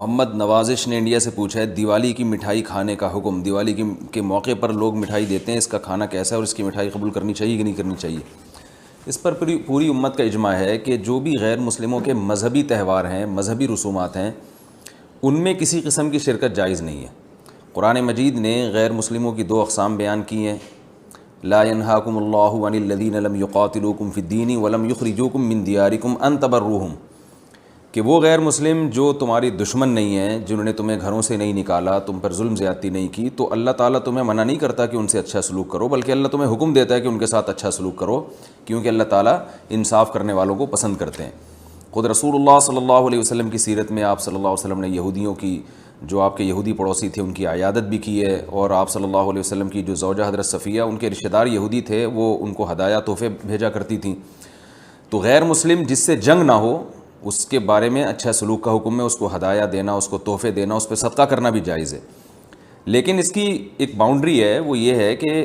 محمد نوازش نے انڈیا سے پوچھا ہے دیوالی کی مٹھائی کھانے کا حکم، دیوالی کے موقع پر لوگ مٹھائی دیتے ہیں، اس کا کھانا کیسا ہے اور اس کی مٹھائی قبول کرنی چاہیے کہ نہیں کرنی چاہیے؟ اس پر پوری امت کا اجماع ہے کہ جو بھی غیر مسلموں کے مذہبی تہوار ہیں، مذہبی رسومات ہیں، ان میں کسی قسم کی شرکت جائز نہیں ہے۔ قرآن مجید نے غیر مسلموں کی 2 اقسام بیان کی ہیں، لا ینہاکم اللہ عن الذین لم یقاتلوکم فی الدین ولم یخرجوکم من دیارکم ان تبروہم، کہ وہ غیر مسلم جو تمہاری دشمن نہیں ہیں، جنہوں نے تمہیں گھروں سے نہیں نکالا، تم پر ظلم زیادتی نہیں کی، تو اللہ تعالیٰ تمہیں منع نہیں کرتا کہ ان سے اچھا سلوک کرو، بلکہ اللہ تمہیں حکم دیتا ہے کہ ان کے ساتھ اچھا سلوک کرو، کیونکہ اللہ تعالیٰ انصاف کرنے والوں کو پسند کرتے ہیں۔ خود رسول اللہ صلی اللہ علیہ وسلم کی سیرت میں آپ صلی اللہ علیہ وسلم نے یہودیوں کی، جو آپ کے یہودی پڑوسی تھے، ان کی عیادت بھی کی ہے، اور آپ صلی اللہ علیہ وسلم کی جو زوجہ حضرت صفیہ، ان کے رشتہ دار یہودی تھے، وہ ان کو ہدایہ تحفے بھیجا کرتی تھیں۔ تو غیر مسلم جس سے جنگ نہ ہو، اس کے بارے میں اچھا سلوک کا حکم ہے، اس کو ہدایہ دینا، اس کو تحفے دینا، اس پہ صدقہ کرنا بھی جائز ہے۔ لیکن اس کی ایک باؤنڈری ہے، وہ یہ ہے کہ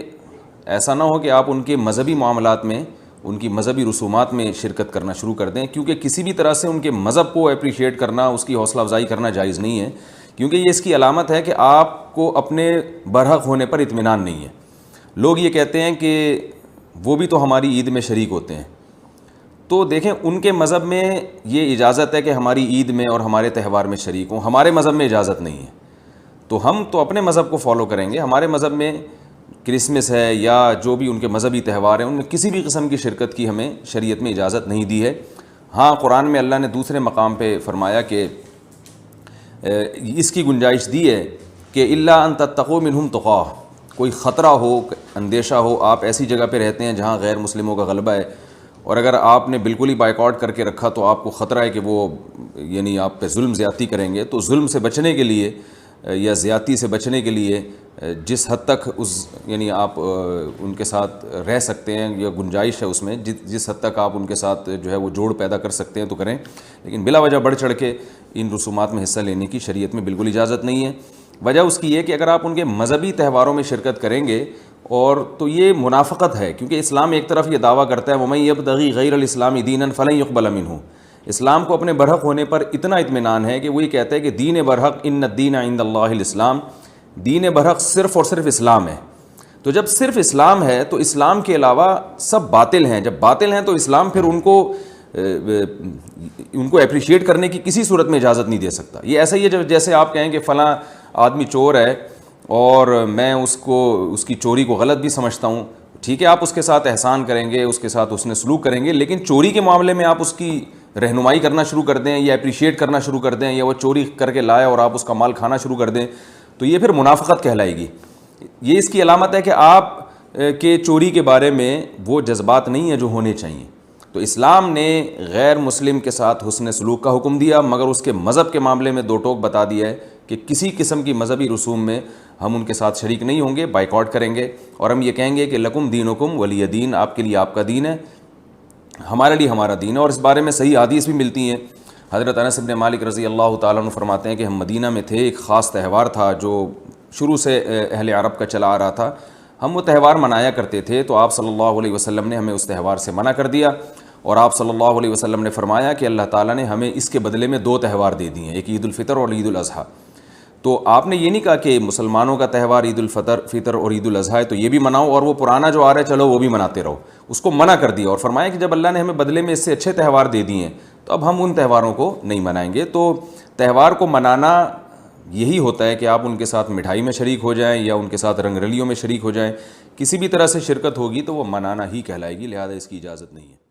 ایسا نہ ہو کہ آپ ان کے مذہبی معاملات میں، ان کی مذہبی رسومات میں شرکت کرنا شروع کر دیں، کیونکہ کسی بھی طرح سے ان کے مذہب کو اپریشیٹ کرنا، اس کی حوصلہ افزائی کرنا جائز نہیں ہے، کیونکہ یہ اس کی علامت ہے کہ آپ کو اپنے برحق ہونے پر اطمینان نہیں ہے۔ لوگ یہ کہتے ہیں کہ وہ بھی تو ہماری عید میں شریک ہوتے ہیں، تو دیکھیں ان کے مذہب میں یہ اجازت ہے کہ ہماری عید میں اور ہمارے تہوار میں شریک ہوں، ہمارے مذہب میں اجازت نہیں ہے، تو ہم تو اپنے مذہب کو فالو کریں گے۔ ہمارے مذہب میں کرسمس ہے یا جو بھی ان کے مذہبی تہوار ہیں، ان میں کسی بھی قسم کی شرکت کی ہمیں شریعت میں اجازت نہیں دی ہے۔ ہاں، قرآن میں اللہ نے دوسرے مقام پہ فرمایا کہ اس کی گنجائش دی ہے کہ الا ان تتقوا منہم تقاہ، کوئی خطرہ ہو، اندیشہ ہو، آپ ایسی جگہ پہ رہتے ہیں جہاں غیر مسلموں کا غلبہ ہے، اور اگر آپ نے بالکل ہی بائیکاٹ کر کے رکھا تو آپ کو خطرہ ہے کہ وہ یعنی آپ پہ ظلم زیادتی کریں گے، تو ظلم سے بچنے کے لیے یا زیادتی سے بچنے کے لیے جس حد تک یعنی آپ ان کے ساتھ رہ سکتے ہیں یا گنجائش ہے اس میں، جس حد تک آپ ان کے ساتھ جو ہے وہ جوڑ پیدا کر سکتے ہیں تو کریں، لیکن بلا وجہ بڑھ چڑھ کے ان رسومات میں حصہ لینے کی شریعت میں بالکل اجازت نہیں ہے۔ وجہ اس کی یہ کہ اگر آپ ان کے مذہبی تہواروں میں شرکت کریں گے اور تو یہ منافقت ہے، کیونکہ اسلام ایک طرف یہ دعویٰ کرتا ہے وَمَن يَبْتَغِي غَيْرَ الْإِسْلَامِ دِينًا فَلَن يُقْبَلَ مِنْهُ، اسلام کو اپنے برحق ہونے پر اتنا اطمینان ہے کہ وہ یہ کہتا ہے کہ دین برحق ان الدین عند اللہ الاسلام، دین برحق صرف اور صرف اسلام ہے۔ تو جب صرف اسلام ہے تو اسلام کے علاوہ سب باطل ہیں، جب باطل ہیں تو اسلام پھر ان کو اپریشیٹ کرنے کی کسی صورت میں اجازت نہیں دے سکتا۔ یہ ایسا ہی ہے جیسے آپ کہیں کہ فلاں آدمی چور ہے اور میں اس کی چوری کو غلط بھی سمجھتا ہوں، ٹھیک ہے، آپ اس کے ساتھ احسان کریں گے، اس کے ساتھ حسن سلوک کریں گے، لیکن چوری کے معاملے میں آپ اس کی رہنمائی کرنا شروع کر دیں یا اپریشیٹ کرنا شروع کر دیں، یا وہ چوری کر کے لایا اور آپ اس کا مال کھانا شروع کر دیں، تو یہ پھر منافقت کہلائے گی۔ یہ اس کی علامت ہے کہ آپ کے چوری کے بارے میں وہ جذبات نہیں ہیں جو ہونے چاہیے۔ تو اسلام نے غیر مسلم کے ساتھ حسن سلوک کا حکم دیا، مگر اس کے مذہب کے معاملے میں 2 ٹوک بتا دیا ہے کہ کسی قسم کی مذہبی رسوم میں ہم ان کے ساتھ شریک نہیں ہوں گے، بائیکاٹ کریں گے، اور ہم یہ کہیں گے کہ لکم دینکم ولی دین، آپ کے لیے آپ کا دین ہے، ہمارے لیے ہمارا دین ہے۔ اور اس بارے میں صحیح حدیث بھی ملتی ہیں۔ حضرت انس بن مالک رضی اللہ تعالیٰ عنہ فرماتے ہیں کہ ہم مدینہ میں تھے، ایک خاص تہوار تھا جو شروع سے اہل عرب کا چلا آ رہا تھا، ہم وہ تہوار منایا کرتے تھے، تو آپ صلی اللہ علیہ وسلم نے ہمیں اس تہوار سے منع کر دیا، اور آپ صلی اللہ علیہ وسلم نے فرمایا کہ اللہ تعالیٰ نے ہمیں اس کے بدلے میں 2 تہوار دے دیے ہیں، ایک عید الفطر اور عید الاضحیٰ۔ تو آپ نے یہ نہیں کہا کہ مسلمانوں کا تہوار عید الفطر اور عید الاضحیٰ ہے تو یہ بھی مناؤ، اور وہ پرانا جو آ رہا ہے چلو وہ بھی مناتے رہو، اس کو منع کر دیا، اور فرمایا کہ جب اللہ نے ہمیں بدلے میں اس سے اچھے تہوار دے دیے ہیں تو اب ہم ان تہواروں کو نہیں منائیں گے۔ تو تہوار کو منانا یہی ہوتا ہے کہ آپ ان کے ساتھ مٹھائی میں شریک ہو جائیں یا ان کے ساتھ رنگ رلیوں میں شریک ہو جائیں، کسی بھی طرح سے شرکت ہوگی تو وہ منانا ہی کہلائے گی، لہذا اس کی اجازت نہیں ہے۔